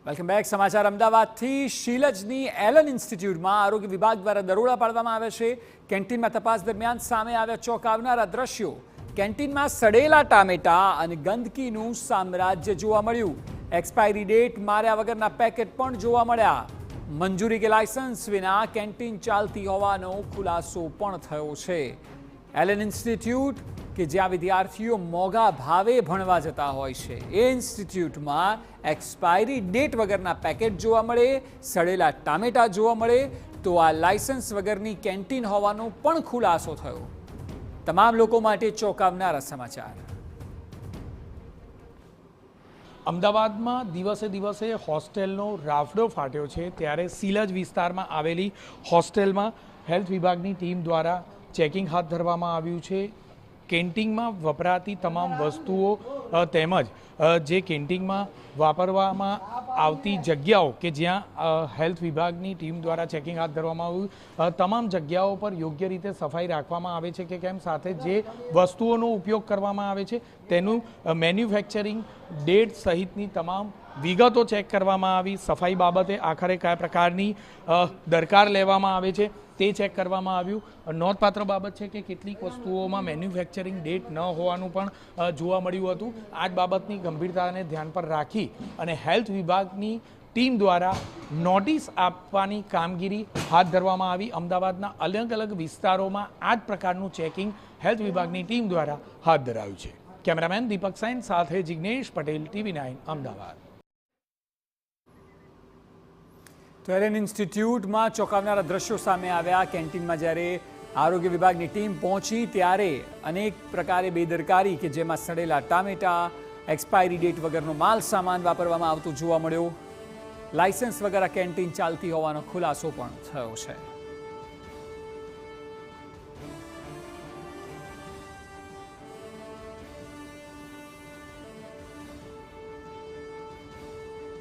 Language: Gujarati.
Welcome back. સમાચાર અમદાવાદથી. શીલજની એલન ઇન્સ્ટિટ્યૂટમાં આરોગ્ય વિભાગ દ્વારા દરોડા પાડવામાં આવે છે. કેન્ટીનમાં તપાસ દરમિયાન સામે આવ્યા ચોંકાવનારા દ્રશ્યો. કેન્ટીનમાં સડેલા ટામેટા અને ગંદકીનું સામ્રાજ્ય જોવા મળ્યું. એક્સપાયરી ડેટ માર્યા વગરના પેકેટ પણ જોવા મળ્યા. મંજૂરી કે લાયસન્સ વિના કેન્ટીન ચાલતી હોવાનો ખુલાસો પણ થયો છે. એલન ઇન્સ્ટિટ્યૂટ કે જ્યાં વિદ્યાર્થીઓ મોંઘા ભાવે ભણવા જતા હોય છે, એ ઇન્સ્ટિટ્યૂટમાં એક્સપાયરી ડેટ વગરના પેકેટ જોવા મળે, સડેલા ટામેટા જોવા મળે, તો આ લાયસન્સ વગરની કેન્ટીન હોવાનો પણ ખુલાસો થયો. તમામ લોકો માટે ચોંકાવનારા સમાચાર. અમદાવાદમાં દિવસે દિવસે હોસ્ટેલનો રાફડો ફાટ્યો છે, ત્યારે શીલજ વિસ્તારમાં આવેલી હોસ્ટેલમાં હેલ્થ વિભાગની ટીમ દ્વારા ચેકિંગ હાથ ધરવામાં આવ્યું છે. કેન્ટીનમાં વપરાતી તમામ વસ્તુઓ તેમજ જે કેન્ટીનમાં વાપરવામાં આવતી જગ્યાઓ કે જ્યાં હેલ્થ વિભાગની ટીમ દ્વારા ચેકિંગ હાથ ધરવામાં આવ્યું, તમામ જગ્યાઓ પર યોગ્ય રીતે સફાઈ રાખવામાં આવે છે કે કેમ, સાથે જે વસ્તુઓનો ઉપયોગ કરવામાં આવે છે તેનું મેન્યુફેક્ચરિંગ ડેટ સહિતની તમામ વિગતો ચેક કરવામાં આવી. સફાઈ બાબતે આખરે કયા પ્રકારની દરકાર લેવામાં આવે છે તે ચેક કરવામાં આવ્યું. નોંધપાત્ર બાબત છે કે કેટલીક વસ્તુઓમાં મેન્યુફેક્ચરિંગ ડેટ ન હોવાનું પણ જોવા મળ્યું હતું. આ જ બાબતની ગંભીરતાને ધ્યાન પર રાખી અને હેલ્થ વિભાગની ટીમ દ્વારા નોટિસ આપવાની કામગીરી હાથ ધરવામાં આવી. અમદાવાદના અલગ અલગ વિસ્તારોમાં આ જ પ્રકારનું ચેકિંગ હેલ્થ વિભાગની ટીમ દ્વારા હાથ ધરાયું છે. કેમેરામેન દીપક સૈન સાથે જિગ્નેશ પટેલ, TV9 અમદાવાદ. તો એલન ઇન્સ્ટિટ્યૂટમાં ચોંકાવનારા દ્રશ્યો સામે આવ્યા. કેન્ટીનમાં જ્યારે આરોગ્ય વિભાગની ટીમ પહોંચી ત્યારે અનેક પ્રકારે બેદરકારી કે જેમાં સડેલા ટામેટા, એક્સપાયરી ડેટ વગરનો માલ સામાન વાપરવામાં આવતો જોવા મળ્યો. લાયસન્સ વગર આ કેન્ટીન ચાલતી હોવાનો ખુલાસો પણ થયો છે.